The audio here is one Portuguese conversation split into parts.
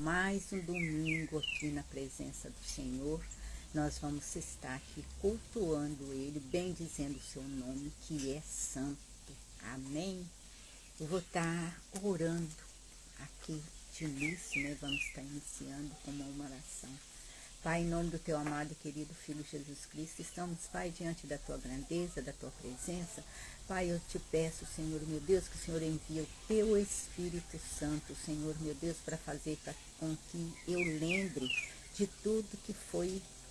mais um domingo aqui na presença do Senhor. Nós vamos estar aqui cultuando Ele, bendizendo o seu nome, que é santo. Amém? Eu vou estar orando aqui de início, né? Vamos estar iniciando com uma oração. Pai, em nome do teu amado e querido Filho Jesus Cristo, estamos, Pai, diante da tua grandeza, da tua presença. Pai, eu te peço, Senhor, meu Deus, que o Senhor envie o teu Espírito Santo, Senhor, meu Deus, para fazer com que eu lembre de tudo que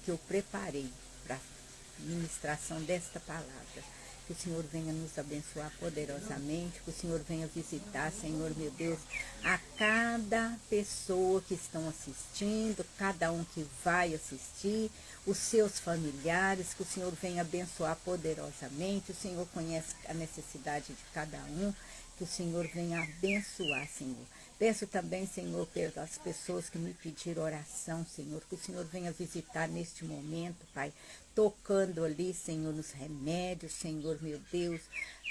eu preparei para a ministração desta palavra. Que o Senhor venha nos abençoar poderosamente, que o Senhor venha visitar, Senhor, meu Deus, a cada pessoa que estão assistindo, cada um que vai assistir, os seus familiares, que o Senhor venha abençoar poderosamente. O Senhor conhece a necessidade de cada um, que o Senhor venha abençoar, Senhor. Peço também, Senhor, pelas pessoas que me pediram oração, Senhor, que o Senhor venha visitar neste momento, Pai, tocando ali, Senhor, nos remédios, Senhor, meu Deus,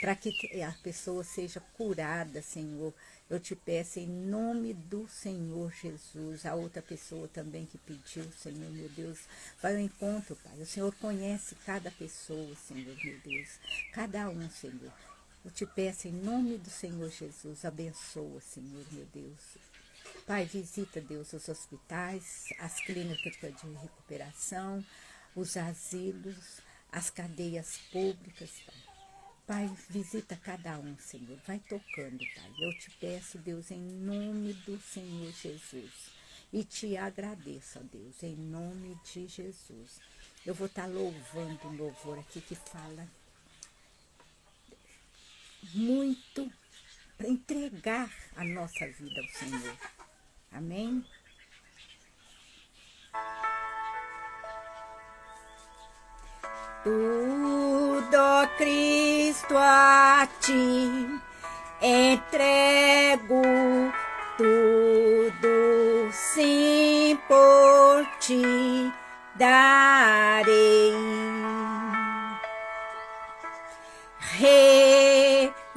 para que a pessoa seja curada, Senhor. Eu te peço em nome do Senhor Jesus. A outra pessoa também que pediu, Senhor, meu Deus, vai ao encontro, Pai. O Senhor conhece cada pessoa, Senhor, meu Deus, cada um, Senhor. Eu te peço em nome do Senhor Jesus, abençoa, Senhor, meu Deus. Pai, visita, Deus, os hospitais, as clínicas de recuperação, os asilos, as cadeias públicas, Pai. Pai, visita cada um, Senhor, vai tocando, Pai. Eu te peço, Deus, em nome do Senhor Jesus. E te agradeço, ó Deus, em nome de Jesus. Eu vou estar louvando um louvor aqui que fala muito para entregar a nossa vida ao Senhor. Amém? Tudo, ó Cristo, a ti entrego, tudo sim por ti darei.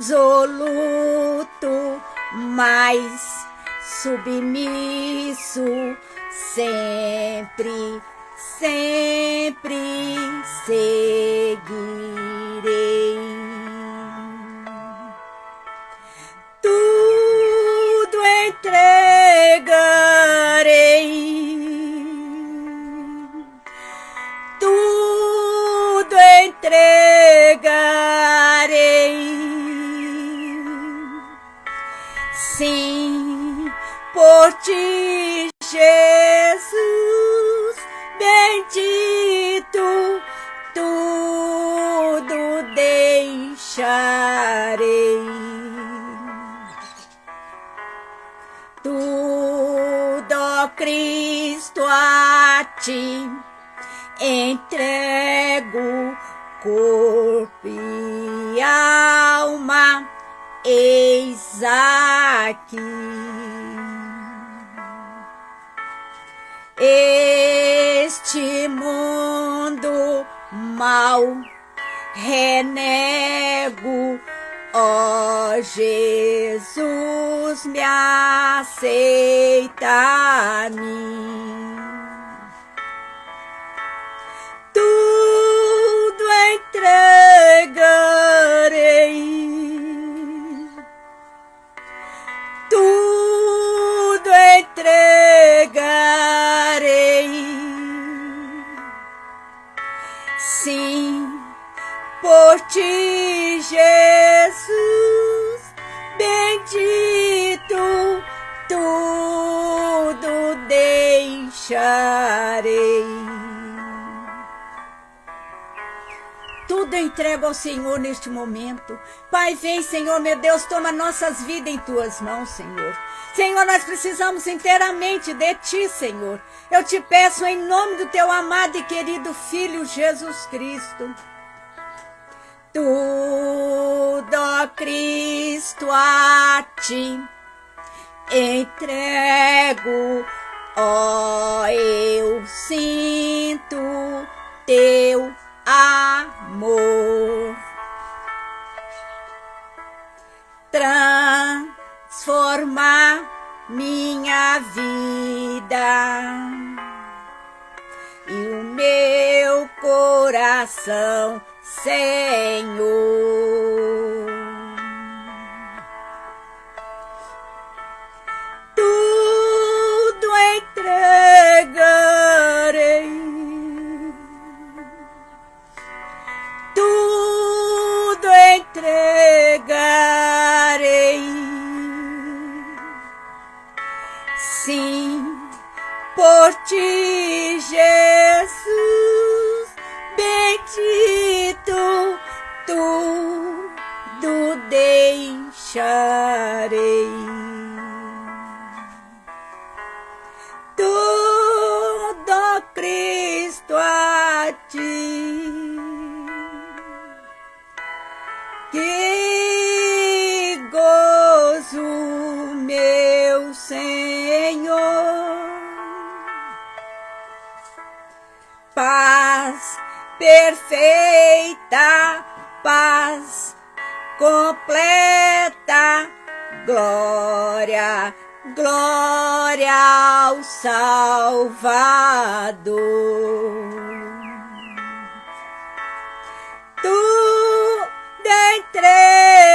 Resoluto, mas submisso, sempre, sempre seguirei. Tudo entregarei, tudo entregarei. Sim, por ti, Jesus, bendito, tudo deixarei. Tudo, ó Cristo, a ti entrego, corpo e alma, eis aqui. Este mundo mal renego, ó Jesus, me aceita a mim. Tudo entregarei, tudo entregarei. Sim, por ti, Jesus, bendito, tudo deixarei. Tudo entrego ao Senhor neste momento. Pai, vem, Senhor, meu Deus, toma nossas vidas em tuas mãos, Senhor. Senhor, nós precisamos inteiramente de ti, Senhor. Eu te peço em nome do teu amado e querido Filho Jesus Cristo. Tudo, ó Cristo, a ti entrego, ó, eu sinto teu amor. Transformar minha vida vida e o meu coração, Senhor. Tudo entregarei, tudo entregarei, sim, por ti, Jesus, bendito, tudo deixarei. Tudo, Cristo, a ti, que gozo, meu Senhor. Paz perfeita, paz completa, glória, glória ao Salvador. Tudo entregarei,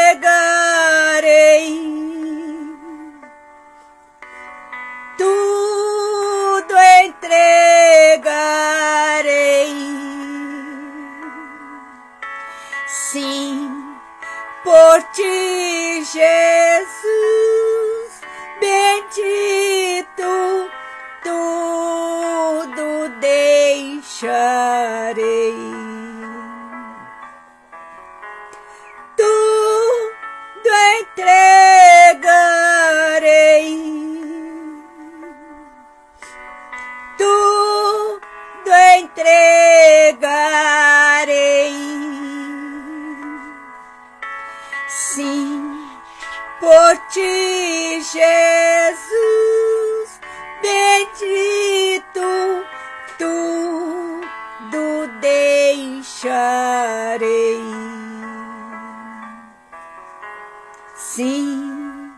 tudo entregarei, sim, por ti, Jesus, bendito, tudo deixarei. Tudo entregarei, tudo entregarei, sim, por ti, Jesus, bendito, tudo deixarei, sim,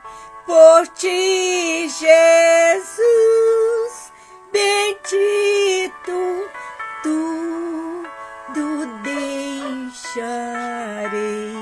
por ti, Jesus, bendito, tudo deixarei.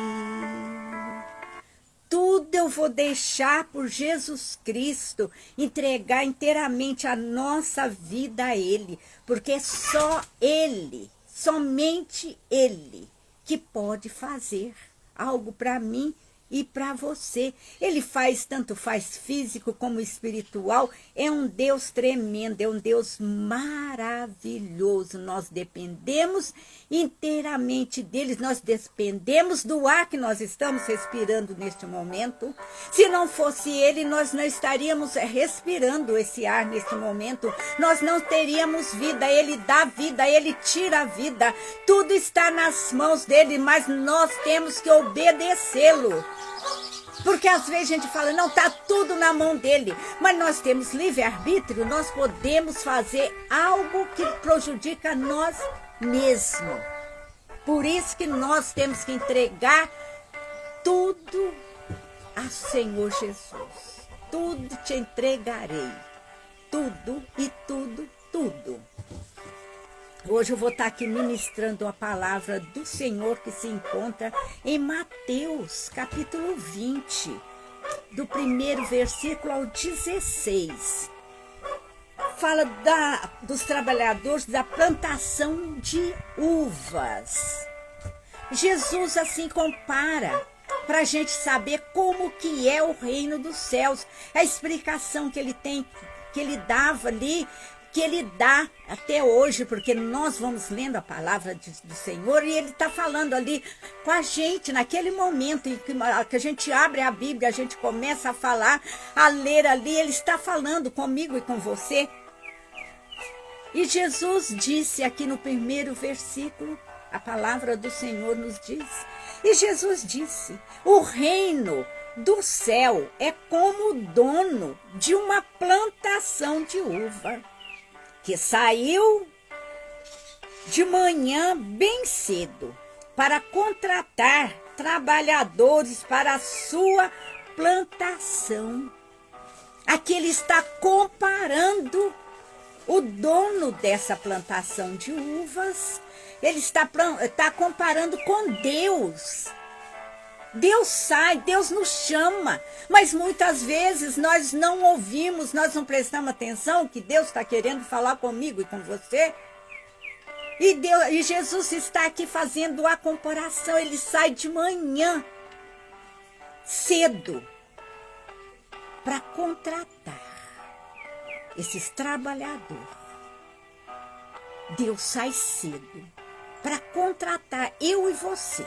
Tudo eu vou deixar por Jesus Cristo, entregar inteiramente a nossa vida a Ele, porque é só Ele, somente Ele, que pode fazer algo para mim e para você. Ele faz, tanto faz físico como espiritual. É um Deus tremendo, é um Deus maravilhoso. Nós dependemos inteiramente dele, nós dependemos do ar que nós estamos respirando neste momento. Se não fosse ele, nós não estaríamos respirando esse ar neste momento. Nós não teríamos vida. Ele dá vida, ele tira a vida. Tudo está nas mãos dele, mas nós temos que obedecê-lo. Porque às vezes a gente fala, não, está tudo na mão dele. Mas nós temos livre-arbítrio, nós podemos fazer algo que prejudica nós mesmos. Por isso que nós temos que entregar tudo ao Senhor Jesus. Tudo te entregarei. Tudo e tudo, tudo. Hoje eu vou estar aqui ministrando a palavra do Senhor que se encontra em Mateus, capítulo 20, do primeiro versículo ao 16. Fala dos trabalhadores da plantação de uvas. Jesus assim compara para a gente saber como que é o reino dos céus. A explicação que ele tem, que ele dava ali, que ele dá até hoje, porque nós vamos lendo a palavra do Senhor e ele está falando ali com a gente, naquele momento em que a gente abre a Bíblia, a gente começa a falar, a ler ali, ele está falando comigo e com você. E Jesus disse aqui no primeiro versículo, a palavra do Senhor nos diz, e Jesus disse, o reino do céu é como o dono de uma plantação de uva, que saiu de manhã bem cedo para contratar trabalhadores para a sua plantação. Aqui ele está comparando o dono dessa plantação de uvas, ele está comparando com Deus. Deus sai, Deus nos chama, mas muitas vezes nós não ouvimos, nós não prestamos atenção que Deus está querendo falar comigo e com você. E Jesus está aqui fazendo a comparação, ele sai de manhã, cedo, para contratar esses trabalhadores. Deus sai cedo para contratar eu e você,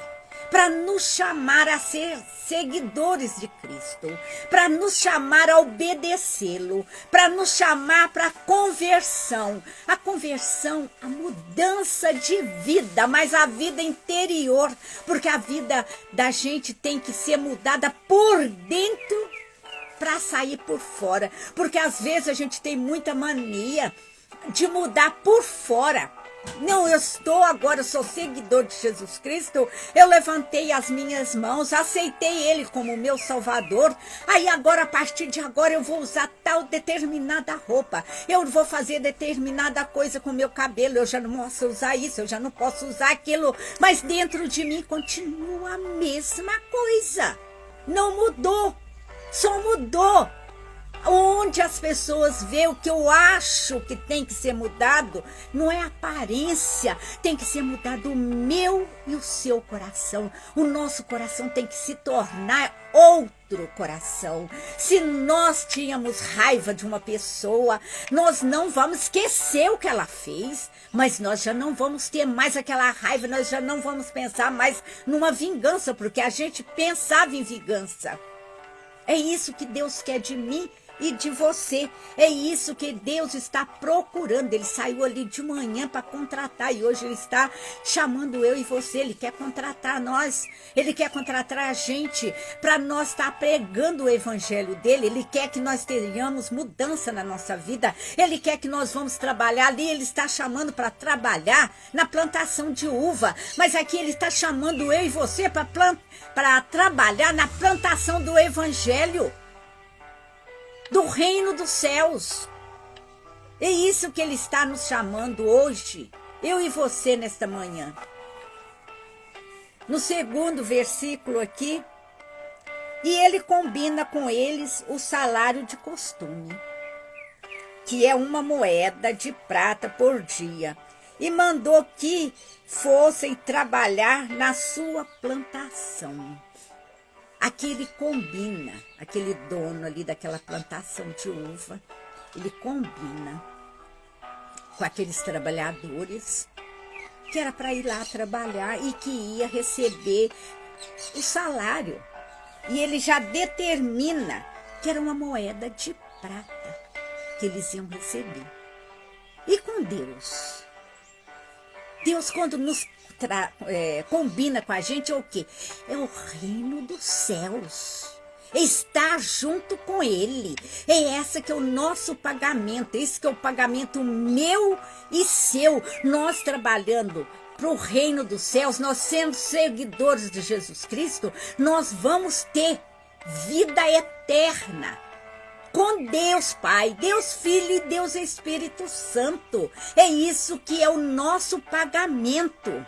para nos chamar a ser seguidores de Cristo, para nos chamar a obedecê-lo, para nos chamar para a conversão. A conversão, a mudança de vida, mas a vida interior, porque a vida da gente tem que ser mudada por dentro para sair por fora, porque às vezes a gente tem muita mania de mudar por fora. Não, eu sou seguidor de Jesus Cristo, eu levantei as minhas mãos, aceitei Ele como meu Salvador, aí agora, a partir de agora, eu vou usar tal determinada roupa, eu vou fazer determinada coisa com o meu cabelo, eu já não posso usar isso, eu já não posso usar aquilo, mas dentro de mim continua a mesma coisa, não mudou, só mudou. Onde as pessoas veem o que eu acho que tem que ser mudado, não é aparência, tem que ser mudado o meu e o seu coração. O nosso coração tem que se tornar outro coração. Se nós tínhamos raiva de uma pessoa, nós não vamos esquecer o que ela fez, mas nós já não vamos ter mais aquela raiva, nós já não vamos pensar mais numa vingança, porque a gente pensava em vingança. É isso que Deus quer de mim e de você. É isso que Deus está procurando. Ele saiu ali de manhã para contratar e hoje Ele está chamando eu e você. Ele quer contratar nós. Ele quer contratar a gente para nós estar pregando o evangelho dele. Ele quer que nós tenhamos mudança na nossa vida. Ele quer que nós vamos trabalhar ali. Ele está chamando para trabalhar na plantação de uva. Mas aqui Ele está chamando eu e você para trabalhar na plantação do evangelho, do reino dos céus. É isso que Ele está nos chamando hoje, eu e você nesta manhã. No segundo versículo aqui, e Ele combina com eles o salário de costume, que é 1 moeda de prata por dia, e mandou que fossem trabalhar na sua plantação. Aqui ele combina, aquele dono ali daquela plantação de uva, ele combina com aqueles trabalhadores que era para ir lá trabalhar e que ia receber o salário. E ele já determina que era 1 moeda de prata que eles iam receber. E com Deus? Deus, quando nos combina com a gente, é o quê? É o reino dos céus. Estar junto com Ele. É esse que é o nosso pagamento. Esse que é o pagamento meu e seu. Nós trabalhando para o reino dos céus, nós sendo seguidores de Jesus Cristo, nós vamos ter vida eterna com Deus Pai, Deus Filho e Deus Espírito Santo. É isso que é o nosso pagamento.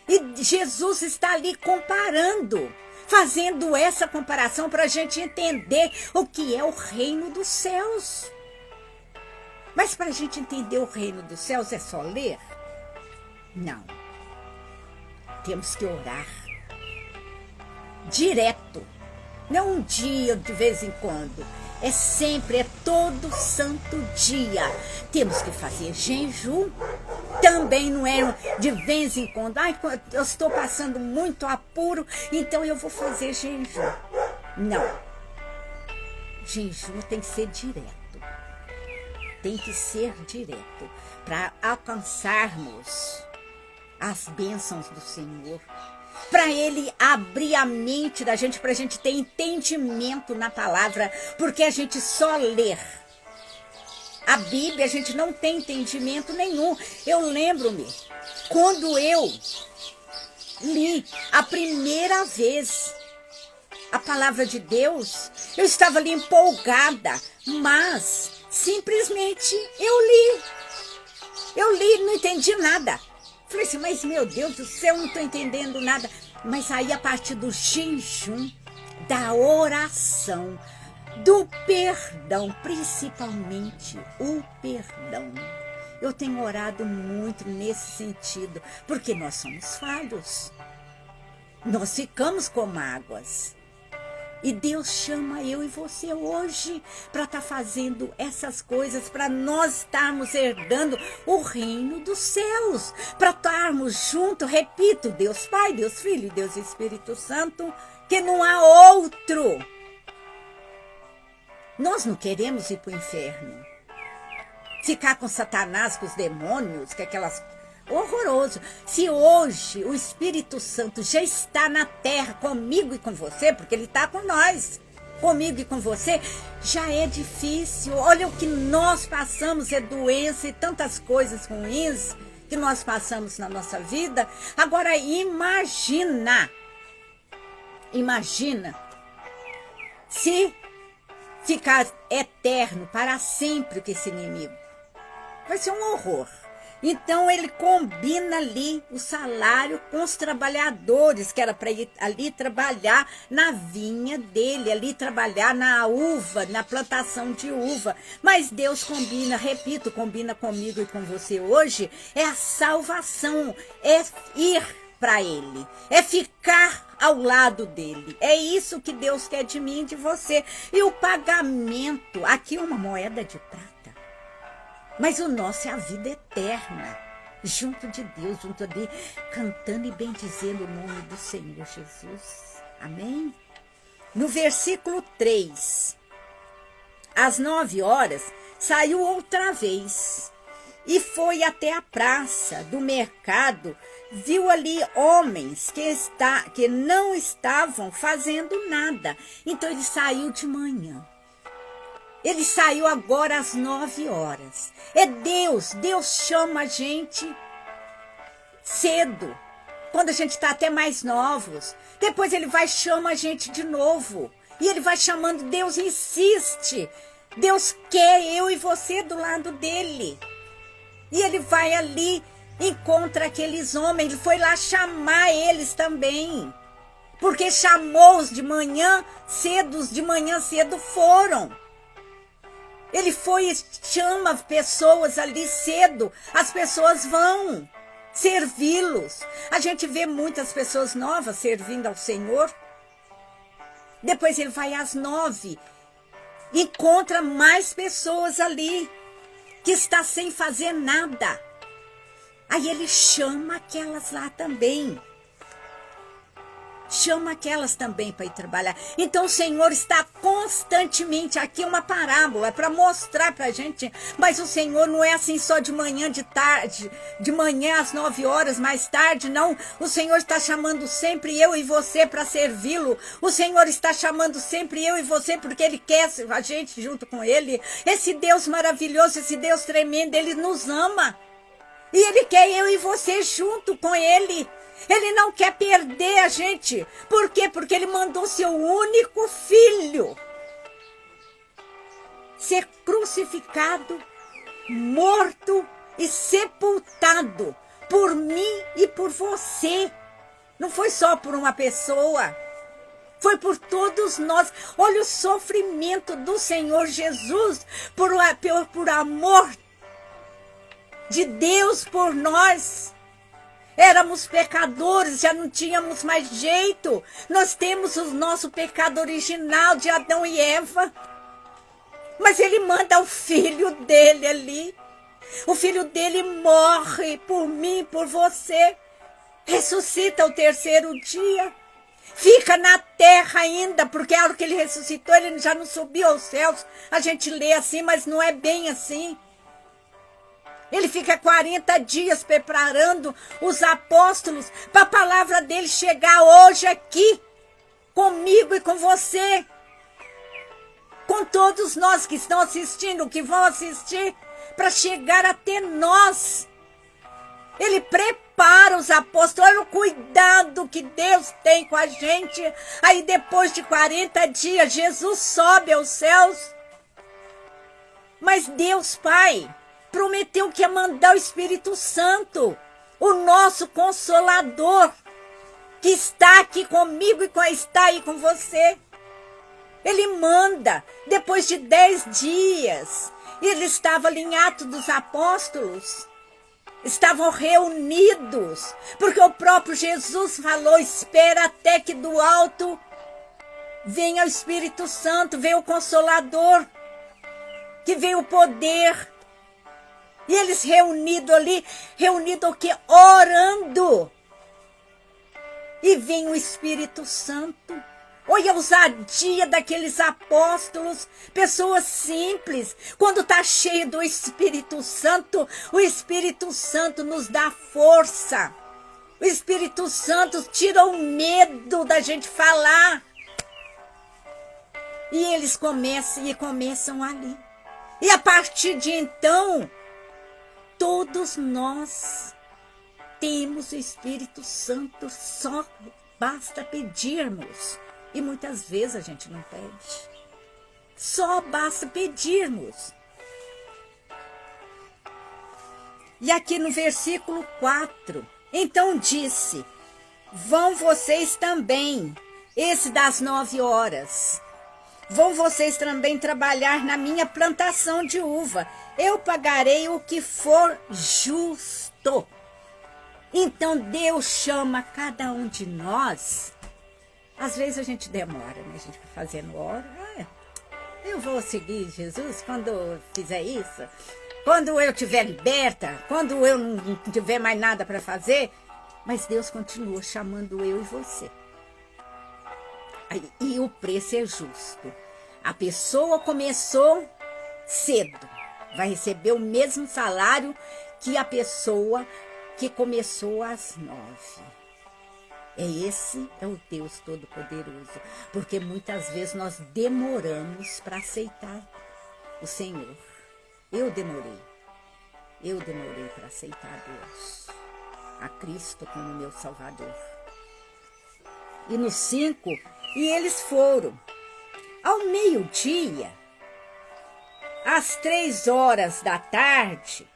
E Jesus está ali comparando, fazendo essa comparação para a gente entender o que é o reino dos céus. Mas para a gente entender o reino dos céus é só ler? Não. Temos que orar direto. Não um dia de vez em quando. É sempre, é todo santo dia. Temos que fazer jejum. Também não é de vez em quando. Ai, eu estou passando muito apuro, então eu vou fazer jejum. Não. Jejum tem que ser direto. Tem que ser direto. Para alcançarmos as bênçãos do Senhor. Para Ele abrir a mente da gente, para a gente ter entendimento na palavra, porque a gente só lê a Bíblia, a gente não tem entendimento nenhum. Eu lembro-me, quando eu li a primeira vez a palavra de Deus, eu estava ali empolgada, mas simplesmente eu li. Eu li e não entendi nada. Falei assim, mas meu Deus do céu, não estou entendendo nada. Mas aí, a partir do jejum, da oração, do perdão, principalmente o perdão. Eu tenho orado muito nesse sentido, porque nós somos falhos. Nós ficamos com mágoas. E Deus chama eu e você hoje para estar fazendo essas coisas, para nós estarmos herdando o reino dos céus, para estarmos juntos, repito, Deus Pai, Deus Filho e Deus Espírito Santo, que não há outro. Nós não queremos ir para o inferno, ficar com Satanás, com os demônios, com aquelas... Horroroso. Se hoje o Espírito Santo já está na terra comigo e com você, porque ele está com nós, comigo e com você, já é difícil. Olha o que nós passamos, é doença e tantas coisas ruins que nós passamos na nossa vida. Agora imagina se ficar eterno para sempre com esse inimigo. Vai ser um horror. Então ele combina ali o salário com os trabalhadores, que era para ir ali trabalhar na vinha dele, ali trabalhar na uva, na plantação de uva. Mas Deus combina, repito, combina comigo e com você hoje, é a salvação, é ir para ele, é ficar ao lado dele. É isso que Deus quer de mim e de você. E o pagamento, aqui é uma moeda de prata. Mas o nosso é a vida eterna, junto de Deus, junto ali, cantando e bendizendo o nome do Senhor Jesus. Amém? No versículo 3, às 9 horas, saiu outra vez e foi até a praça do mercado, viu ali homens que não estavam fazendo nada. Então ele saiu de manhã. Ele saiu agora às 9 horas. É Deus. Deus chama a gente cedo, quando a gente está até mais novos. Depois ele vai chama a gente de novo. E ele vai chamando. Deus insiste. Deus quer eu e você do lado dele. E ele vai ali, encontra aqueles homens. Ele foi lá chamar eles também. Porque chamou-os de manhã cedo. Os de manhã cedo foram. Ele foi e chama pessoas ali cedo. As pessoas vão servi-los. A gente vê muitas pessoas novas servindo ao Senhor. Depois ele vai às 9. Encontra mais pessoas ali que está sem fazer nada. Aí ele chama aquelas lá também. Chama aquelas também para ir trabalhar. Então o Senhor está constantemente aqui, uma parábola para mostrar para a gente. Mas o Senhor não é assim só de manhã, de tarde, de manhã às 9 horas, mais tarde, não. O Senhor está chamando sempre eu e você para servi-lo. O Senhor está chamando sempre eu e você porque Ele quer a gente junto com Ele. Esse Deus maravilhoso, esse Deus tremendo, Ele nos ama. E Ele quer eu e você junto com Ele. Ele não quer perder a gente. Por quê? Porque Ele mandou seu único filho ser crucificado, morto e sepultado por mim e por você. Não foi só por uma pessoa. Foi por todos nós. Olha o sofrimento do Senhor Jesus por amor de Deus por nós. Éramos pecadores, já não tínhamos mais jeito. Nós temos o nosso pecado original de Adão e Eva. Mas Ele manda o filho dele ali. O filho dele morre por mim, por você. Ressuscita ao terceiro dia. Fica na terra ainda, porque a hora que Ele ressuscitou, Ele já não subiu aos céus. A gente lê assim, mas não é bem assim. Ele fica 40 dias preparando os apóstolos para a palavra dele chegar hoje aqui, comigo e com você, com todos nós que estão assistindo, que vão assistir, para chegar até nós. Ele prepara os apóstolos, olha o cuidado que Deus tem com a gente. Aí depois de 40 dias, Jesus sobe aos céus. Mas Deus Pai prometeu que ia mandar o Espírito Santo, o nosso Consolador, que está aqui comigo e está aí com você. Ele manda, depois de 10 dias, ele estava ali em Atos dos Apóstolos, estavam reunidos, porque o próprio Jesus falou, espera até que do alto venha o Espírito Santo, venha o Consolador, que venha o poder. E eles reunidos ali, reunidos o quê? Orando. E vem o Espírito Santo. Olha a ousadia daqueles apóstolos, pessoas simples. Quando está cheio do Espírito Santo, o Espírito Santo nos dá força. O Espírito Santo tira o medo da gente falar. E eles começam ali. E a partir de então, todos nós temos o Espírito Santo, só basta pedirmos. E muitas vezes a gente não pede. Só basta pedirmos. E aqui no versículo 4, então disse, vão vocês também, esse das 9 horas, vão vocês também trabalhar na minha plantação de uva. Eu pagarei o que for justo. Então Deus chama cada um de nós. Às vezes a gente demora, né? A gente vai fazendo hora. Eu vou seguir Jesus quando eu fizer isso. Quando eu estiver liberta. Quando eu não tiver mais nada para fazer. Mas Deus continua chamando eu e você. E o preço é justo. A pessoa começou cedo. Vai receber o mesmo salário que a pessoa que começou às 9. Esse é o Deus Todo-Poderoso, porque muitas vezes nós demoramos para aceitar o Senhor. Eu demorei para aceitar Deus, a Cristo como meu Salvador. E no 5, e eles foram, ao meio-dia, às 3 horas da tarde,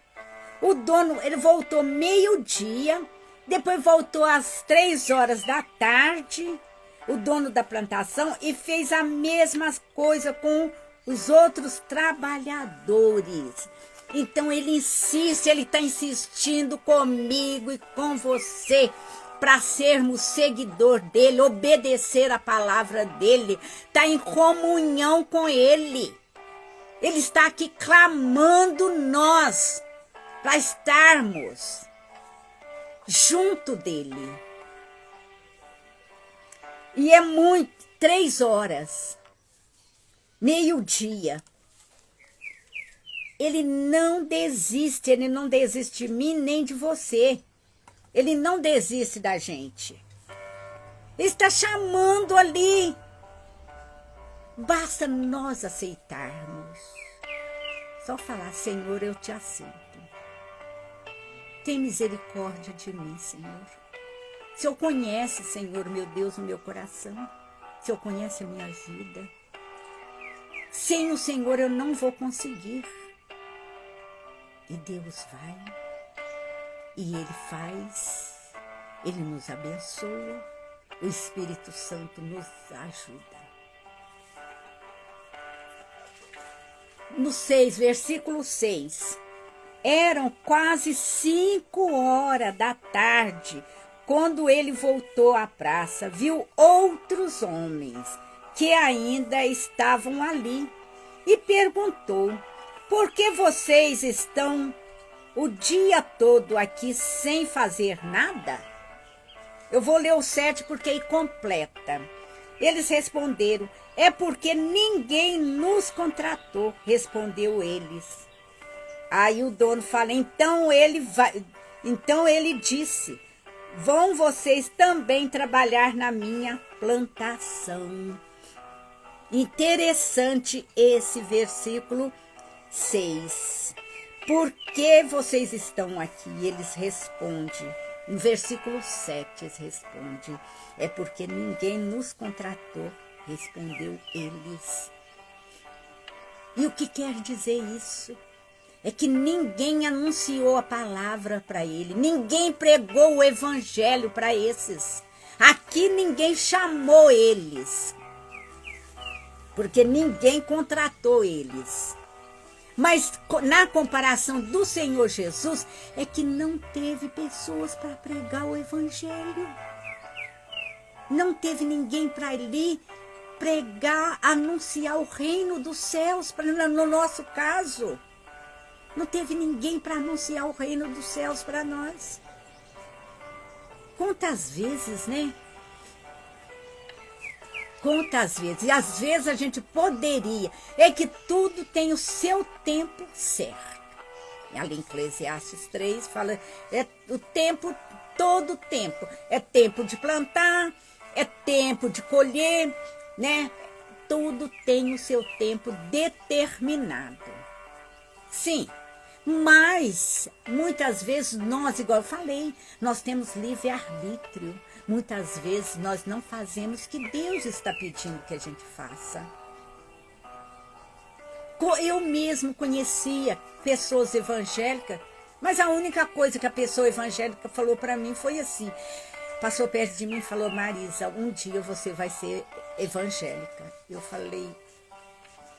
o dono, ele voltou meio-dia, depois voltou às 3 horas da tarde, o dono da plantação, e fez a mesma coisa com os outros trabalhadores. Então ele insiste, ele está insistindo comigo e com você, para sermos seguidor dele, obedecer a palavra dele, está em comunhão com ele. Ele está aqui clamando nós, para estarmos junto dele. E é muito, 3 horas, meio-dia. Ele não desiste de mim nem de você. Ele não desiste da gente. Ele está chamando ali. Basta nós aceitarmos. Só falar, Senhor, eu te aceito. Tem misericórdia de mim, Senhor. O Senhor conhece, Senhor, meu Deus, o meu coração. O Senhor conhece a minha vida. Sem o Senhor eu não vou conseguir. E Deus vai. E Ele faz. Ele nos abençoa. O Espírito Santo nos ajuda. No 6, versículo 6. Eram quase 5 horas da tarde, quando ele voltou à praça, viu outros homens que ainda estavam ali e perguntou, por que vocês estão o dia todo aqui sem fazer nada? Eu vou ler o 7 porque aí completa. Eles responderam, é porque ninguém nos contratou, respondeu eles. Aí o dono fala, então ele disse, vão vocês também trabalhar na minha plantação. Interessante esse versículo 6. Por que vocês estão aqui? Eles respondem. No versículo 7 eles respondem, é porque ninguém nos contratou, respondeu eles. E o que quer dizer isso? é que ninguém anunciou a palavra para ele, ninguém pregou o evangelho para esses. Aqui ninguém chamou eles, porque ninguém contratou eles. Mas na comparação do Senhor Jesus, é que não teve pessoas para pregar o evangelho. Não teve ninguém para ali pregar, anunciar o reino dos céus, no nosso caso. Não teve ninguém para anunciar o reino dos céus para nós. Quantas vezes, né? Quantas vezes? E às vezes a gente poderia. É que tudo tem o seu tempo certo. Ali em Eclesiastes 3 fala, é o tempo, todo o tempo. É tempo de plantar, é tempo de colher, né? Tudo tem o seu tempo determinado. Sim, mas muitas vezes nós, igual eu falei, nós temos livre-arbítrio. Muitas vezes nós não fazemos o que Deus está pedindo que a gente faça. Eu mesmo conhecia pessoas evangélicas, mas a única coisa que a pessoa evangélica falou para mim foi assim, passou perto de mim e falou, Marisa, um dia você vai ser evangélica. Eu falei,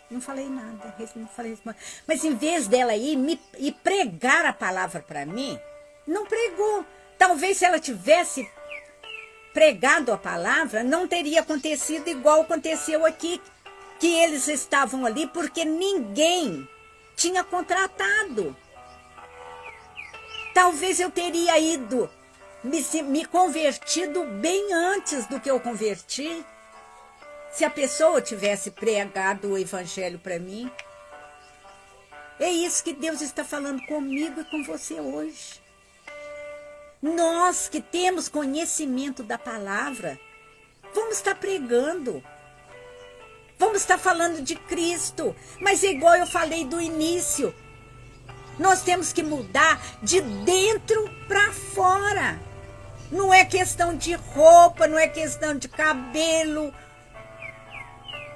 não falei nada, não falei, mas em vez dela ir e pregar a palavra para mim, não pregou. Talvez se ela tivesse pregado a palavra, não teria acontecido igual aconteceu aqui, que eles estavam ali porque ninguém tinha contratado. Talvez eu teria ido, me convertido bem antes do que eu converti, se a pessoa tivesse pregado o evangelho para mim. É isso que Deus está falando comigo e com você hoje. Nós que temos conhecimento da palavra, vamos estar pregando, vamos estar falando de Cristo, mas igual eu falei do início, nós temos que mudar de dentro para fora. Não é questão de roupa, não é questão de cabelo.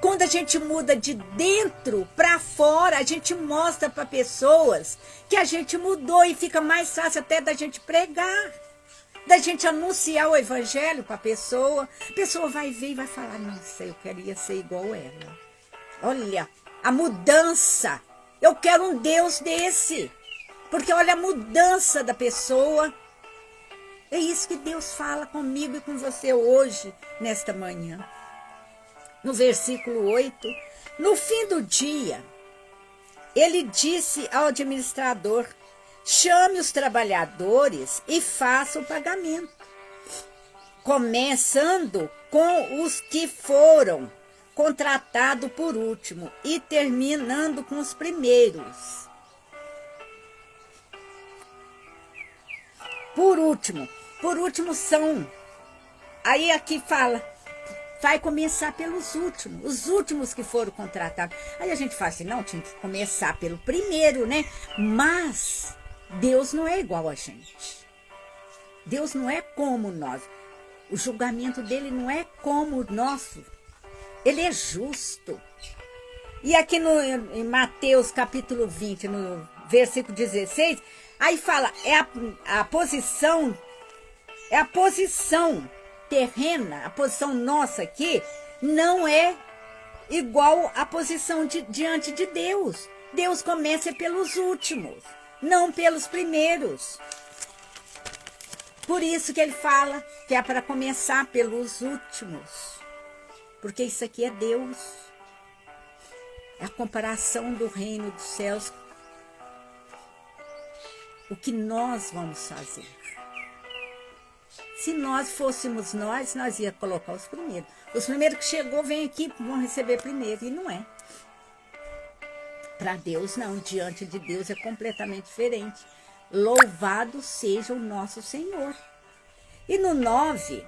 Quando a gente muda de dentro para fora, a gente mostra para pessoas que a gente mudou e fica mais fácil até da gente pregar, da gente anunciar o evangelho para a pessoa vai ver e vai falar, nossa, eu queria ser igual ela. Olha, a mudança, eu quero um Deus desse, porque olha a mudança da pessoa. É isso que Deus fala comigo e com você hoje, nesta manhã. No versículo 8, no fim do dia, ele disse ao administrador, chame os trabalhadores e faça o pagamento, começando com os que foram contratados por último e terminando com os primeiros. Por último são, aí aqui fala, vai começar pelos últimos, os últimos que foram contratados. Aí a gente fala assim, não, tinha que começar pelo primeiro, né? Mas Deus não é igual a gente. Deus não é como nós. O julgamento dele não é como o nosso. Ele é justo. E aqui em Mateus capítulo 20, no versículo 16, aí fala, é a posição terrena, a posição nossa aqui, não é igual à posição diante de Deus. Deus começa pelos últimos, não pelos primeiros. Por isso que ele fala que é para começar pelos últimos. Porque isso aqui é Deus. É a comparação do reino dos céus. O que nós vamos fazer? Se nós fôssemos nós ia colocar os primeiros. Os primeiros que chegou, vem aqui, vão receber primeiro. E não é. Para Deus, não. Diante de Deus é completamente diferente. Louvado seja o nosso Senhor. E no 9,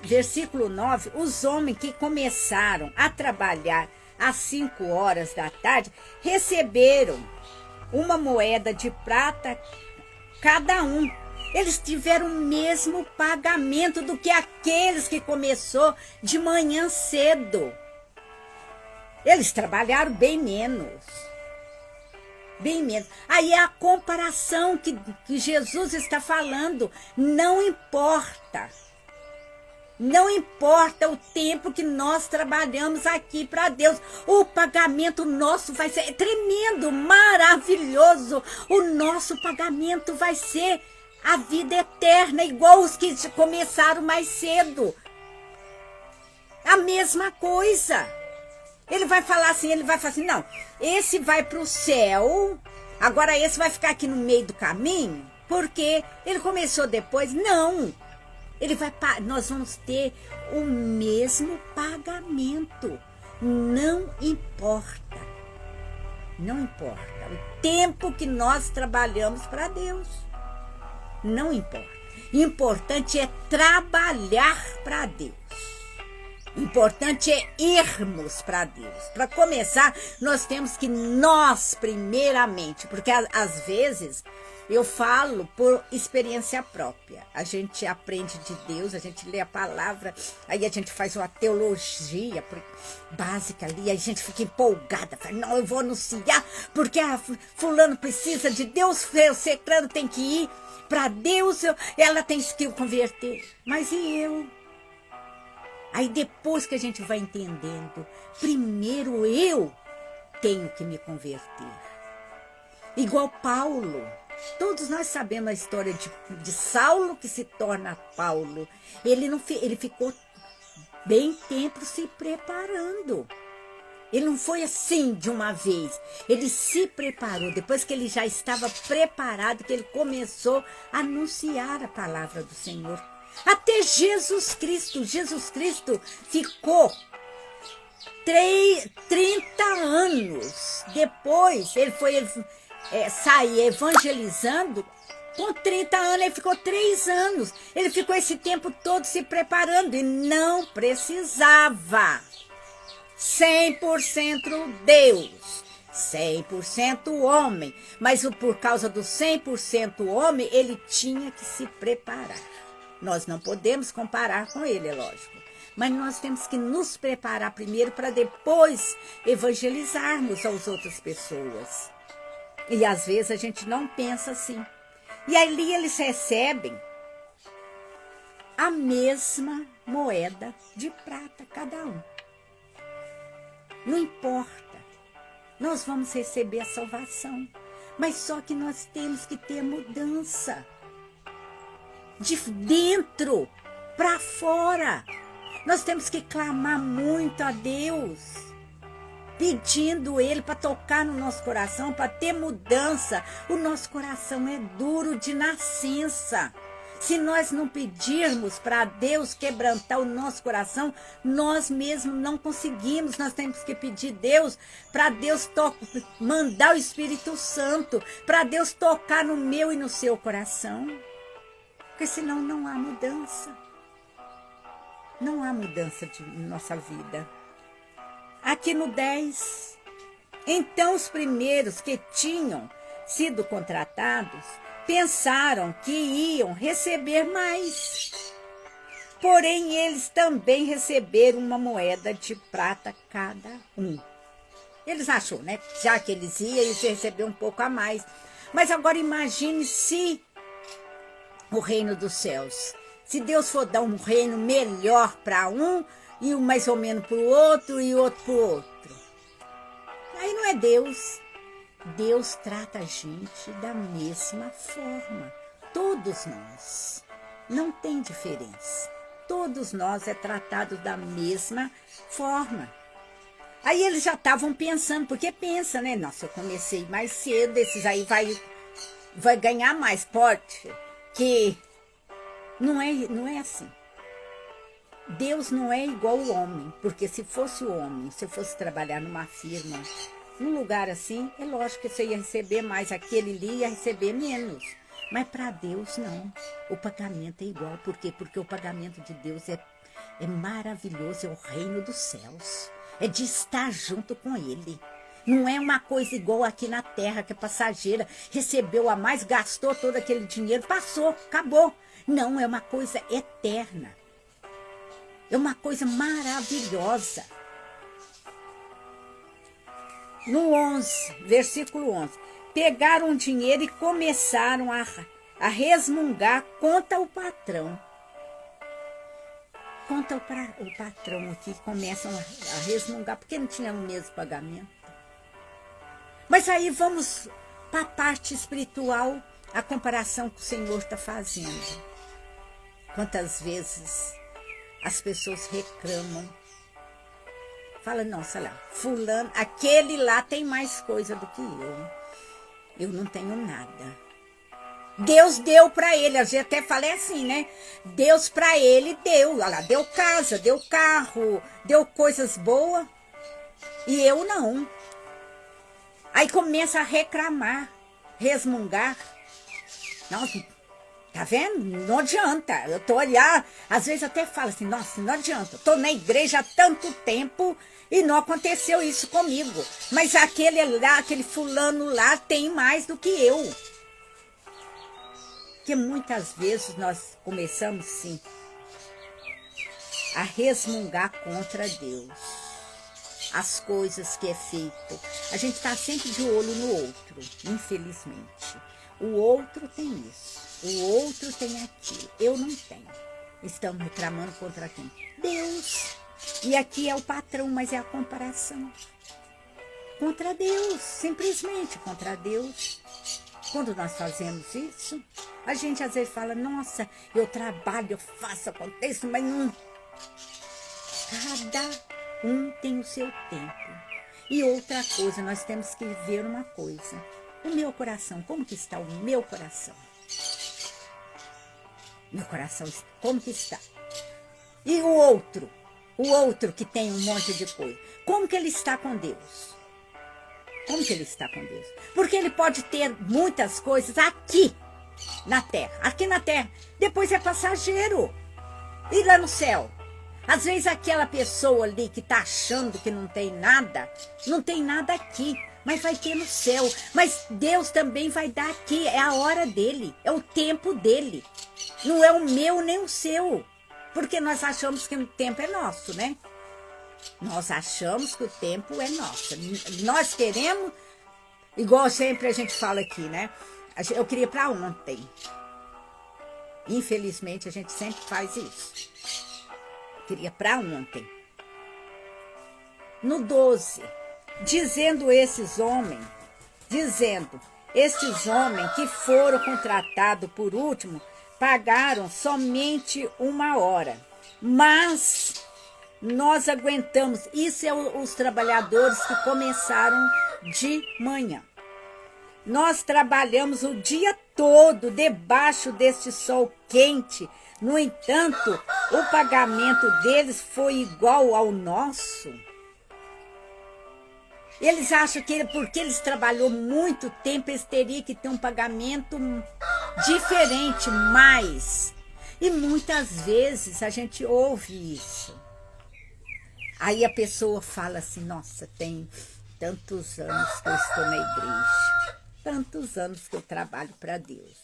versículo 9, os homens que começaram a trabalhar às 5 horas da tarde, receberam uma moeda de prata cada um. Eles tiveram o mesmo pagamento do que aqueles que começou de manhã cedo. Eles trabalharam bem menos. bem menos. Aí é a comparação que Jesus está falando. Não importa. Não importa o tempo que nós trabalhamos aqui para Deus. O pagamento nosso vai ser tremendo, maravilhoso. O nosso pagamento vai ser a vida eterna, igual os que começaram mais cedo. A mesma coisa. Ele vai falar assim, não, esse vai para o céu, agora esse vai ficar aqui no meio do caminho, porque ele começou depois. Não. Nós vamos ter o mesmo pagamento. Não importa. Não importa. O tempo que nós trabalhamos para Deus. Não importa. Importante é trabalhar para Deus. Importante é irmos para Deus. Para começar, nós temos que nós primeiramente, porque às vezes eu falo por experiência própria. A gente aprende de Deus, a gente lê a palavra, aí a gente faz uma teologia básica ali, aí a gente fica empolgada, fala, não, eu vou anunciar, porque fulano precisa de Deus, o ciclano tem que ir para Deus, ela tem que converter. Mas e eu? Aí depois que a gente vai entendendo, primeiro eu tenho que me converter. Igual Paulo. Todos nós sabemos a história de Saulo que se torna Paulo. Ele ficou bem tempo se preparando. Ele não foi assim de uma vez. Ele se preparou. Depois que ele já estava preparado, que ele começou a anunciar a palavra do Senhor. Até Jesus Cristo. Jesus Cristo ficou 30 anos. Depois ele foi sair evangelizando. Com 30 anos, ele ficou 3 anos. Ele ficou esse tempo todo se preparando e não precisava. 100% Deus, 100% homem. Mas por causa do 100% homem, ele tinha que se preparar. Nós não podemos comparar com ele, é lógico. Mas nós temos que nos preparar primeiro para depois evangelizarmos as outras pessoas. E às vezes a gente não pensa assim. E ali eles recebem a mesma moeda de prata cada um. Não importa. Nós vamos receber a salvação. Mas só que nós temos que ter mudança. De dentro para fora. Nós temos que clamar muito a Deus, pedindo Ele para tocar no nosso coração, para ter mudança. O nosso coração é duro de nascença. Se nós não pedirmos para Deus quebrantar o nosso coração, nós mesmos não conseguimos. Nós temos que pedir Deus para Deus mandar o Espírito Santo, para Deus tocar no meu e no seu coração. Porque senão não há mudança. Não há mudança de nossa vida. Aqui no 10. Então os primeiros que tinham sido contratados pensaram que iam receber mais. Porém, eles também receberam uma moeda de prata cada um. Eles achou, né? Já que eles iam, eles iam receber um pouco a mais. Mas agora imagine se o reino dos céus. Se Deus for dar um reino melhor para um, e mais ou menos para o outro, e outro para o outro. Aí não é Deus. Deus trata a gente da mesma forma. Todos nós. Não tem diferença. Todos nós é tratado da mesma forma. Aí eles já estavam pensando, porque pensa, né? Nossa, eu comecei mais cedo, esses aí vai ganhar mais. Pode, que não é assim. Deus não é igual o homem, porque se fosse o homem, se eu fosse trabalhar numa firma, num lugar assim, é lógico que você ia receber mais, aquele ali ia receber menos. Mas para Deus não, o pagamento é igual. Por quê? Porque o pagamento de Deus é maravilhoso, é o reino dos céus, é de estar junto com Ele. Não é uma coisa igual aqui na terra, que é passageira, recebeu a mais, gastou todo aquele dinheiro, passou, acabou. Não, é uma coisa eterna. É uma coisa maravilhosa. No 11, versículo 11. pegaram o dinheiro e começaram a resmungar contra o patrão. Contra o patrão aqui, começam a resmungar, porque não tinha o mesmo pagamento. Mas aí vamos para a parte espiritual, a comparação que o Senhor está fazendo. Quantas vezes as pessoas reclamam, fala, nossa lá, fulano, aquele lá tem mais coisa do que eu não tenho nada. Deus deu para ele, às vezes até falei assim, né? Deus para ele deu, olha lá, deu casa, deu carro, deu coisas boas, e eu não. Aí começa a reclamar, resmungar. Nossa, tá vendo? Não adianta. Eu tô olhando, às vezes até falo assim, nossa, não adianta. Eu tô na igreja há tanto tempo e não aconteceu isso comigo. Mas aquele lá, aquele fulano lá tem mais do que eu. Porque muitas vezes nós começamos, sim, a resmungar contra Deus. As coisas que é feito. A gente está sempre de olho no outro, infelizmente. O outro tem isso, o outro tem aquilo, eu não tenho. Estamos reclamando contra quem? Deus. E aqui é o patrão, mas é a comparação. Contra Deus, simplesmente contra Deus. Quando nós fazemos isso, a gente às vezes fala, nossa, eu trabalho, eu faço, aconteço, mas não. Cada um tem o seu tempo. E outra coisa, nós temos que ver uma coisa. O meu coração, como que está o meu coração? Meu coração, como que está? E o outro que tem um monte de coisa, como que ele está com Deus? Como que ele está com Deus? Porque ele pode ter muitas coisas aqui na terra. Aqui na terra. Depois é passageiro. E lá no céu? Às vezes aquela pessoa ali que está achando que não tem nada aqui. Mas vai ter no céu. Mas Deus também vai dar aqui. É a hora dele. É o tempo dele. Não é o meu nem o seu. Porque nós achamos que o tempo é nosso, né? Nós achamos que o tempo é nosso. Nós queremos, igual sempre a gente fala aqui, né? Eu queria para ontem. Infelizmente a gente sempre faz isso. Eu queria para ontem. No 12, estes homens que foram contratados por último, pagaram somente 1 hora. Mas nós aguentamos. Isso é os trabalhadores que começaram de manhã. Nós trabalhamos o dia todo debaixo deste sol quente. No entanto, o pagamento deles foi igual ao nosso. Eles acham que porque eles trabalhou muito tempo, eles teriam que ter um pagamento diferente, mais. E muitas vezes a gente ouve isso. Aí a pessoa fala assim, nossa, tem tantos anos que eu estou na igreja, tantos anos que eu trabalho para Deus.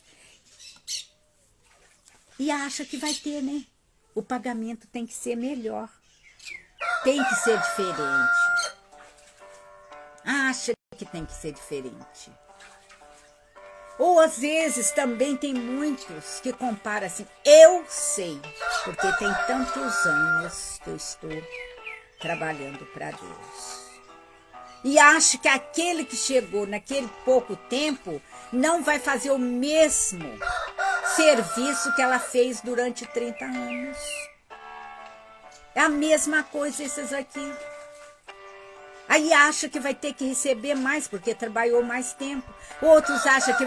E acha que vai ter, né? O pagamento tem que ser melhor, tem que ser diferente. Acha que tem que ser diferente. Ou às vezes também tem muitos que comparam assim, eu sei, porque tem tantos anos que eu estou trabalhando para Deus. E acho que aquele que chegou naquele pouco tempo não vai fazer o mesmo serviço que ela fez durante 30 anos. É a mesma coisa esses aqui. Aí acha que vai ter que receber mais porque trabalhou mais tempo. Outros acham que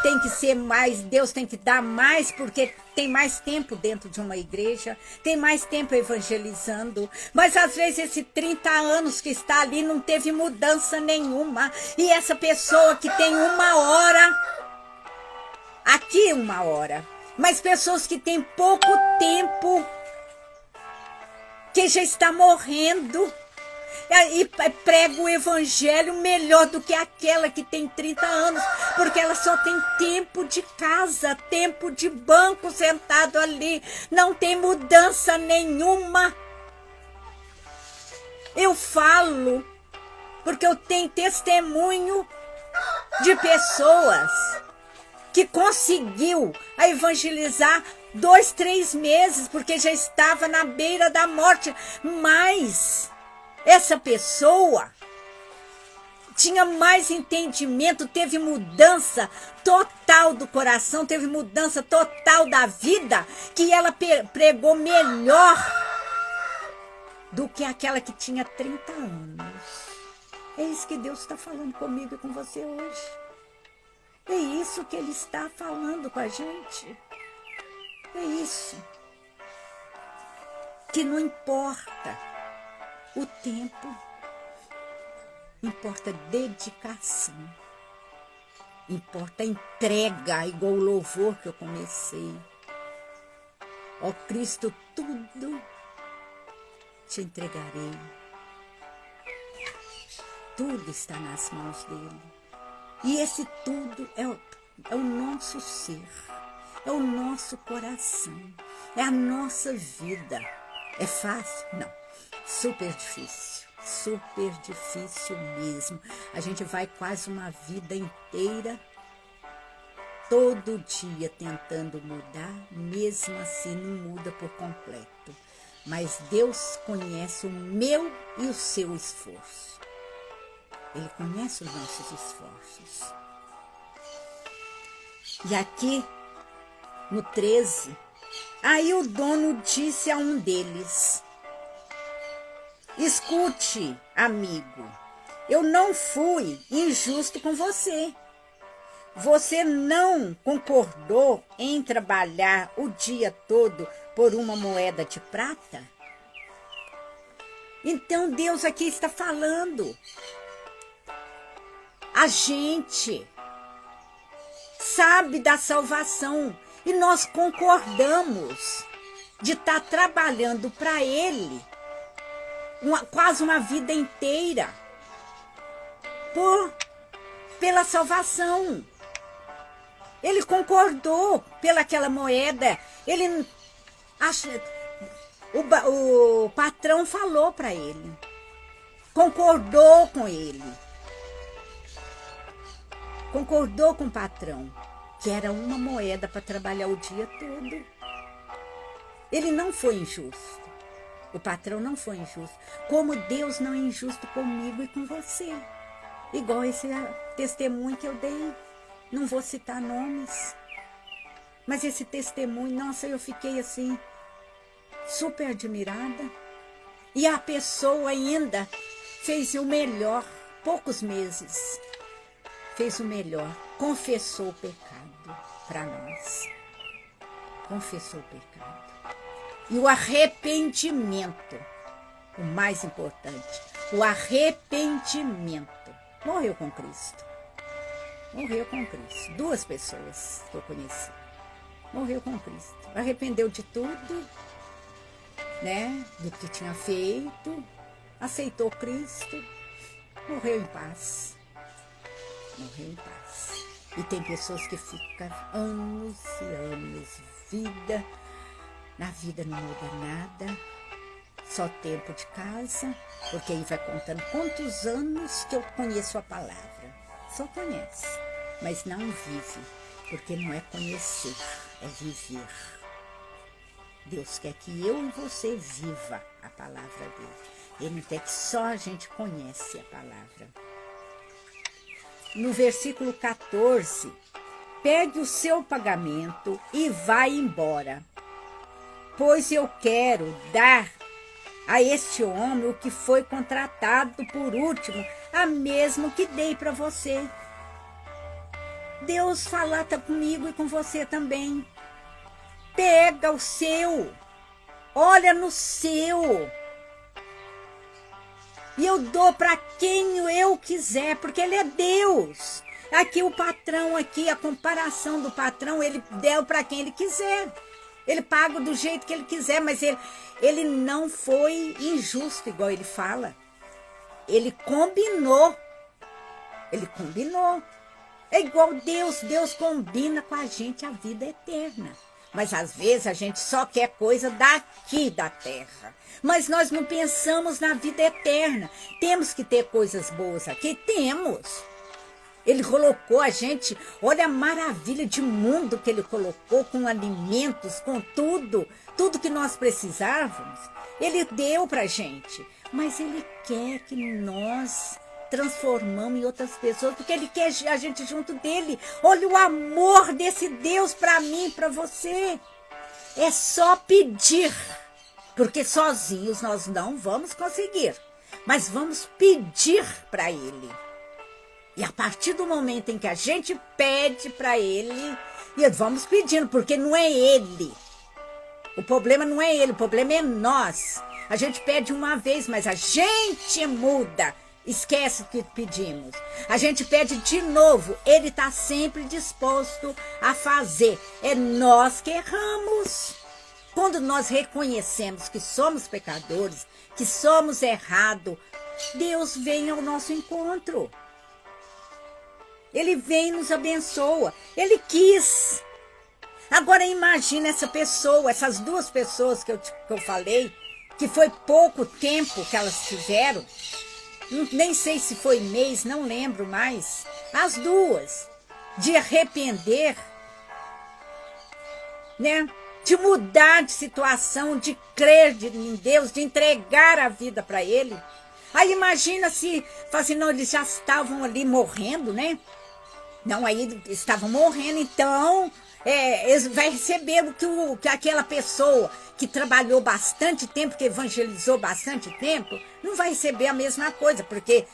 tem que ser mais, Deus tem que dar mais porque tem mais tempo dentro de uma igreja, tem mais tempo evangelizando. Mas às vezes esses 30 anos que está ali não teve mudança nenhuma. E essa pessoa que tem 1 hora, aqui 1 hora, mas pessoas que têm pouco tempo, que já está morrendo, e prega o evangelho melhor do que aquela que tem 30 anos, porque ela só tem tempo de casa, tempo de banco sentado ali, não tem mudança nenhuma. Eu falo, porque eu tenho testemunho de pessoas que conseguiu a evangelizar 2, 3 meses, porque já estava na beira da morte. Mas essa pessoa tinha mais entendimento, teve mudança total do coração, teve mudança total da vida, que ela pregou melhor do que aquela que tinha 30 anos. É isso que Deus está falando comigo e com você hoje. É isso que Ele está falando com a gente. É isso. Que não importa o tempo, importa dedicação, importa entrega, igual o louvor que eu comecei. Ó Cristo, tudo te entregarei. Tudo está nas mãos dele. E esse tudo é o nosso ser, é o nosso coração, é a nossa vida. É fácil? Não. Super difícil mesmo. A gente vai quase uma vida inteira, todo dia tentando mudar, mesmo assim não muda por completo. Mas Deus conhece o meu e o seu esforço. Ele conhece os nossos esforços. E aqui, no 13, aí o dono disse a um deles: escute, amigo, eu não fui injusto com você. Você não concordou em trabalhar o dia todo por uma moeda de prata? Então Deus aqui está falando. A gente sabe da salvação e nós concordamos de estar trabalhando para Ele quase uma vida inteira pela salvação. Ele concordou pelaquela moeda. Ele o patrão falou para ele, concordou com ele. Concordou com o patrão, que era uma moeda para trabalhar o dia todo. Ele não foi injusto. O patrão não foi injusto. Como Deus não é injusto comigo e com você. Igual esse testemunho que eu dei. Não vou citar nomes. Mas esse testemunho, nossa, eu fiquei assim, super admirada. E a pessoa ainda fez o melhor, poucos meses. Fez o melhor, confessou o pecado para nós. Confessou o pecado. E o arrependimento, o mais importante, o arrependimento. Morreu com Cristo. Morreu com Cristo. 2 pessoas que eu conheci. Morreu com Cristo. Arrependeu de tudo, né? Do que tinha feito. Aceitou Cristo. Morreu em paz. Morreu em paz. E tem pessoas que ficam anos e anos, na vida não muda nada, só tempo de casa, porque aí vai contando quantos anos que eu conheço a palavra. Só conhece, mas não vive, porque não é conhecer, é viver. Deus quer que eu e você viva a palavra dele. Ele não quer que só a gente conhece a palavra. No versículo 14, pegue o seu pagamento e vai embora, pois eu quero dar a este homem o que foi contratado por último, a mesmo que dei para você. Deus fala comigo e com você também. Pega o seu, olha no seu. E eu dou para quem eu quiser, porque Ele é Deus. Aqui o patrão, aqui a comparação do patrão, ele deu para quem ele quiser. Ele paga do jeito que ele quiser, mas ele não foi injusto, igual ele fala. Ele combinou. Ele combinou. É igual Deus. Deus combina com a gente a vida eterna. Mas às vezes a gente só quer coisa daqui da terra. Mas nós não pensamos na vida eterna. Temos que ter coisas boas aqui? Temos. Ele colocou a gente, olha a maravilha de mundo que ele colocou, com alimentos, com tudo que nós precisávamos. Ele deu pra gente, mas ele quer que nós transformamos em outras pessoas, porque ele quer a gente junto dele. Olha o amor desse Deus pra mim, pra você. É só pedir, porque sozinhos nós não vamos conseguir, mas vamos pedir pra ele. E a partir do momento em que a gente pede para ele, e vamos pedindo, porque não é ele. O problema não é ele, o problema é nós. A gente pede uma vez, mas a gente muda. Esquece o que pedimos. A gente pede de novo. Ele está sempre disposto a fazer. É nós que erramos. Quando nós reconhecemos que somos pecadores, que somos errados, Deus vem ao nosso encontro. Ele vem e nos abençoa. Ele quis. Agora imagina essa pessoa, essas duas pessoas que eu falei, que foi pouco tempo que elas tiveram. Nem sei se foi mês, não lembro mais. As duas. De arrepender, né? De mudar de situação, de crer em Deus, de entregar a vida para Ele. Aí imagina se, assim, não, eles já estavam ali morrendo, né? Não, aí estavam morrendo, então eles vai receber o que aquela pessoa que trabalhou bastante tempo, que evangelizou bastante tempo, não vai receber a mesma coisa, porque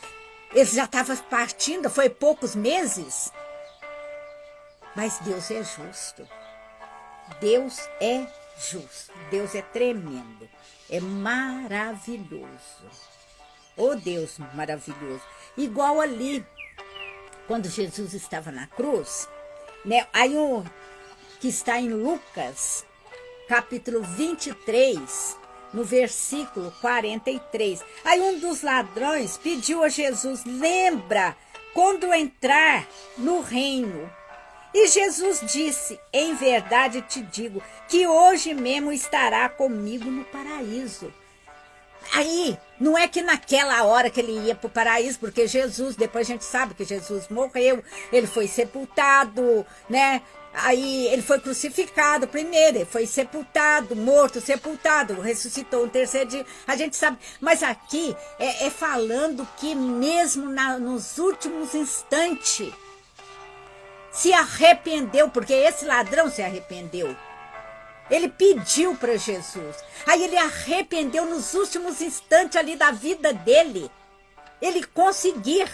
eles já estavam partindo, foi poucos meses. Mas Deus é justo. Deus é justo. Deus é tremendo. É maravilhoso. Oh, Deus maravilhoso. Igual ali, quando Jesus estava na cruz, né? Aí que está em Lucas, capítulo 23, no versículo 43. Aí um dos ladrões pediu a Jesus: lembra quando entrar no reino. E Jesus disse: em verdade te digo que hoje mesmo estará comigo no paraíso. Aí, não é que naquela hora que ele ia para o paraíso, porque Jesus, depois a gente sabe que Jesus morreu, ele foi sepultado, né? Aí ele foi crucificado primeiro, ele foi sepultado, morto, sepultado, ressuscitou no terceiro dia, a gente sabe. Mas aqui é falando que mesmo nos últimos instantes, se arrependeu, porque esse ladrão se arrependeu. Ele pediu para Jesus. Aí ele arrependeu nos últimos instantes ali da vida dele. Ele conseguir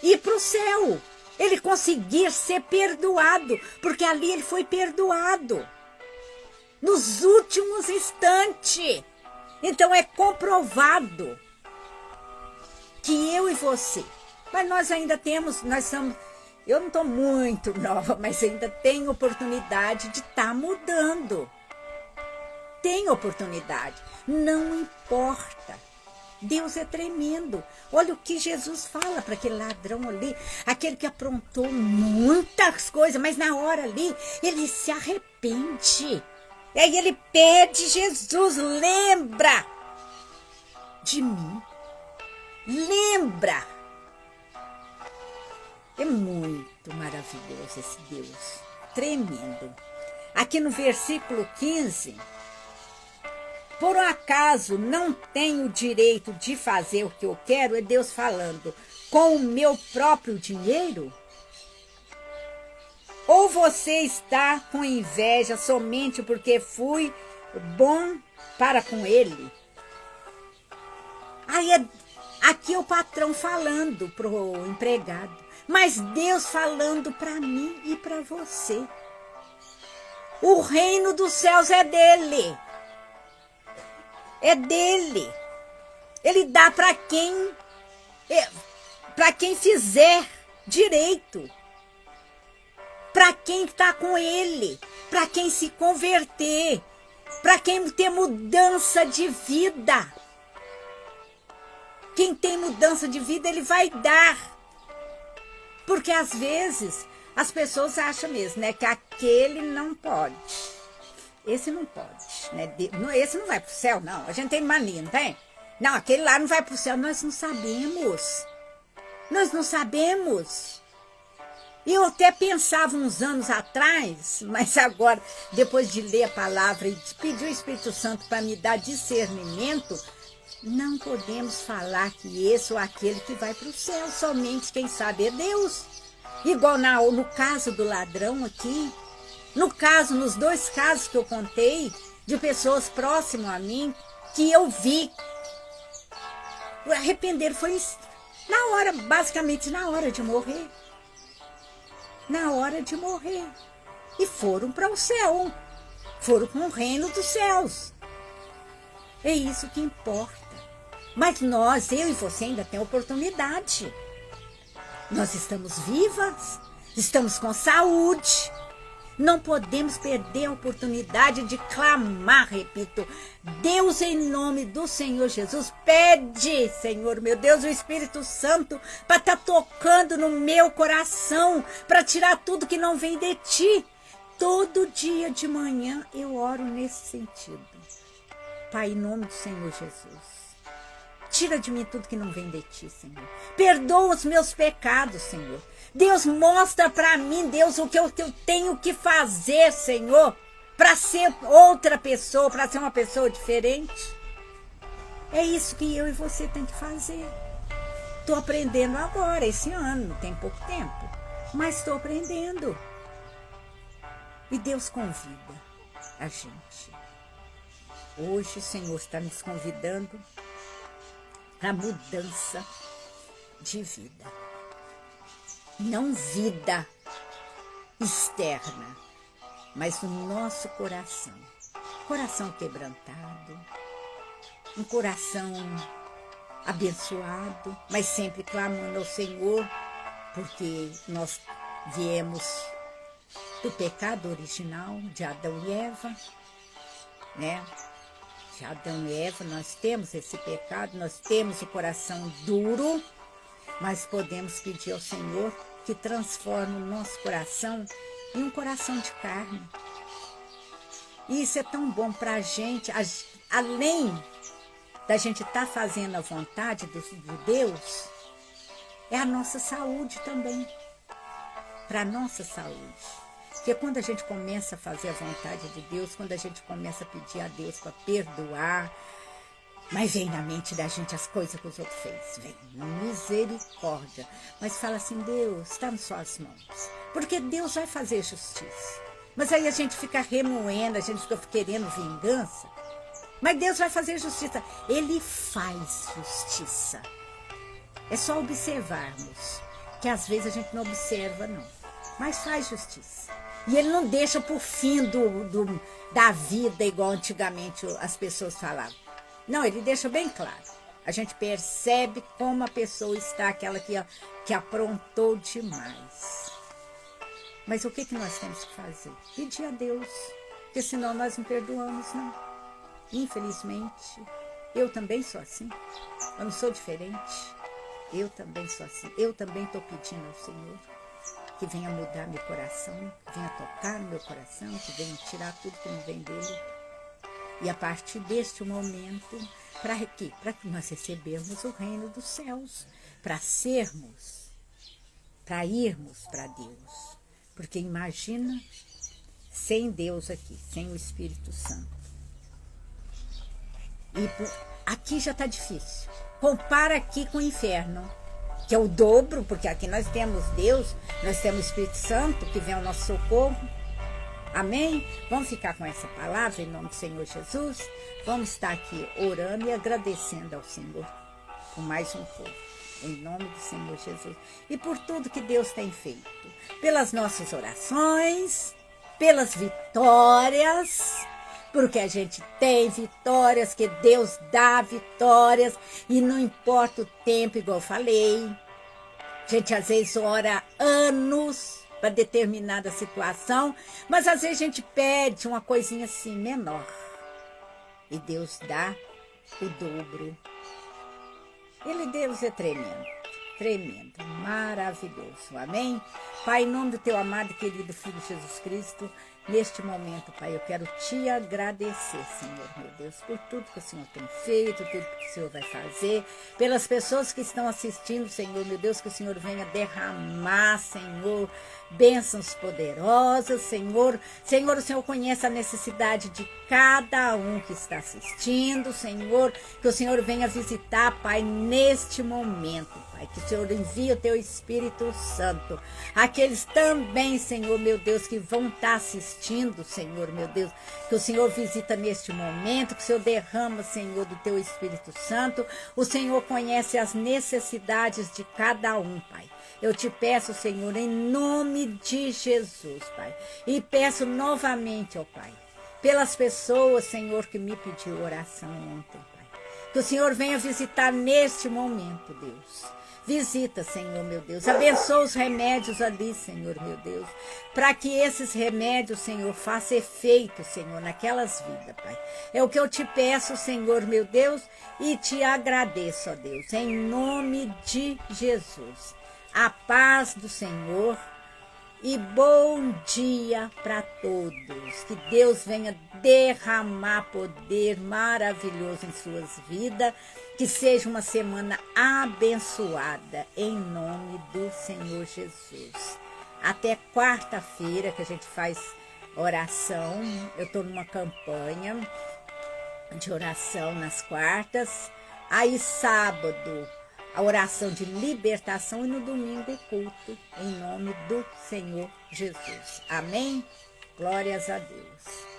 ir para o céu. Ele conseguir ser perdoado. Porque ali ele foi perdoado. Nos últimos instantes. Então é comprovado que eu e você. Mas nós ainda temos, nós somos... Eu não estou muito nova, mas ainda tenho oportunidade de estar mudando. Tem oportunidade. Não importa. Deus é tremendo. Olha o que Jesus fala para aquele ladrão ali. Aquele que aprontou muitas coisas, mas na hora ali, ele se arrepende. E aí ele pede: Jesus, lembra de mim. Lembra. É muito maravilhoso esse Deus, tremendo. Aqui no versículo 15, por um acaso não tenho o direito de fazer o que eu quero, é Deus falando, com o meu próprio dinheiro? Ou você está com inveja somente porque fui bom para com ele? Aí aqui é o patrão falando para o empregado. Mas Deus falando para mim e para você. O reino dos céus é dele. É dele. Ele dá para quem fizer direito. Para quem está com ele. Para quem se converter. Para quem ter mudança de vida. Quem tem mudança de vida, ele vai dar. Porque às vezes as pessoas acham mesmo, né, que aquele não pode. Esse não pode, né? Esse não vai para o céu, não. A gente tem mania, não tem? Não, aquele lá não vai para o céu. Nós não sabemos. Nós não sabemos. Eu até pensava uns anos atrás, mas agora, depois de ler a palavra e de pedir o Espírito Santo para me dar discernimento, não podemos falar que esse ou aquele que vai para o céu, somente quem sabe é Deus. Igual no caso do ladrão aqui, nos 2 casos que eu contei, de pessoas próximas a mim, que eu vi, o arrepender foi na hora, basicamente na hora de morrer. Na hora de morrer. E foram para o céu. Foram para o reino dos céus. É isso que importa. Mas nós, eu e você, ainda tem oportunidade. Nós estamos vivas, estamos com saúde. Não podemos perder a oportunidade de clamar, repito. Deus, em nome do Senhor Jesus, pede, Senhor, meu Deus, o Espírito Santo, para estar tocando no meu coração, para tirar tudo que não vem de ti. Todo dia de manhã eu oro nesse sentido. Pai, em nome do Senhor Jesus, tira de mim tudo que não vem de ti, Senhor. Perdoa os meus pecados, Senhor. Deus, mostra para mim, Deus, o que eu tenho que fazer, Senhor, para ser outra pessoa, para ser uma pessoa diferente. É isso que eu e você tem que fazer. Estou aprendendo agora, esse ano, tem pouco tempo, mas estou aprendendo. E Deus convida a gente. Hoje o Senhor está nos convidando para mudança de vida. Não vida externa, mas o nosso coração. Coração quebrantado, um coração abençoado, mas sempre clamando ao Senhor, porque nós viemos do pecado original de Adão e Eva, né? De Adão e Eva, nós temos esse pecado, nós temos o coração duro, mas podemos pedir ao Senhor que transforme o nosso coração em um coração de carne. E isso é tão bom para a gente, além da gente estar fazendo a vontade de Deus, é a nossa saúde também, para a nossa saúde. Porque quando a gente começa a fazer a vontade de Deus, quando a gente começa a pedir a Deus para perdoar, mas vem na mente da gente as coisas que os outros fez, vem misericórdia. Mas fala assim, Deus, está nas suas mãos, porque Deus vai fazer justiça. Mas aí a gente fica remoendo, a gente fica querendo vingança, mas Deus vai fazer justiça. Ele faz justiça. É só observarmos, que às vezes a gente não observa não, mas faz justiça. E ele não deixa por fim da vida, igual antigamente as pessoas falavam. Não, ele deixa bem claro. A gente percebe como a pessoa está, aquela que aprontou demais. Mas o que nós temos que fazer? Pedir a Deus, porque senão nós não perdoamos, não. Infelizmente, eu também sou assim. Eu não sou diferente. Eu também sou assim. Eu também estou pedindo ao Senhor que venha mudar meu coração, que venha tocar no meu coração, que venha tirar tudo que não vem dele. E a partir deste momento, para quê? Para que nós recebemos o reino dos céus, para irmos para Deus. Porque imagina sem Deus aqui, sem o Espírito Santo. E aqui já está difícil. Compara aqui com o inferno, que é o dobro, porque aqui nós temos Deus, nós temos o Espírito Santo, que vem ao nosso socorro. Amém? Vamos ficar com essa palavra em nome do Senhor Jesus. Vamos estar aqui orando e agradecendo ao Senhor por mais um pouco, em nome do Senhor Jesus. E por tudo que Deus tem feito, pelas nossas orações, pelas vitórias, porque a gente tem vitórias, que Deus dá vitórias, e não importa o tempo, igual eu falei. A gente às vezes ora anos para determinada situação, mas às vezes a gente pede uma coisinha assim menor, e Deus dá o dobro. Deus é tremendo, tremendo, maravilhoso, amém? Pai, em nome do teu amado e querido Filho Jesus Cristo, Neste momento, Pai, eu quero te agradecer, Senhor, meu Deus, por tudo que o Senhor tem feito, tudo que o Senhor vai fazer, pelas pessoas que estão assistindo, Senhor, meu Deus, que o Senhor venha derramar, Senhor, bênçãos poderosas, Senhor. Senhor, o Senhor conhece a necessidade de cada um que está assistindo, Senhor, que o Senhor venha visitar, Pai, neste momento, Pai, que o Senhor envie o teu Espírito Santo. Aqueles também, Senhor, meu Deus, que vão estar assistindo, Senhor, meu Deus, que o Senhor visita neste momento, que o Senhor derrama, Senhor, do teu Espírito Santo. O Senhor conhece as necessidades de cada um, Pai. Eu te peço, Senhor, em nome de Jesus, Pai. E peço novamente, ó Pai, pelas pessoas, Senhor, que me pediu oração ontem, Pai. Que o Senhor venha visitar neste momento, Deus. Visita, Senhor, meu Deus. Abençoa os remédios ali, Senhor, meu Deus. Para que esses remédios, Senhor, façam efeito, Senhor, naquelas vidas, Pai. É o que eu te peço, Senhor, meu Deus, e te agradeço, ó Deus, em nome de Jesus. A paz do Senhor e bom dia para todos. Que Deus venha derramar poder maravilhoso em suas vidas. Que seja uma semana abençoada em nome do Senhor Jesus. Até quarta-feira que a gente faz oração. Eu estou numa campanha de oração nas quartas. Aí sábado a oração de libertação e no domingo o culto, em nome do Senhor Jesus. Amém? Glórias a Deus.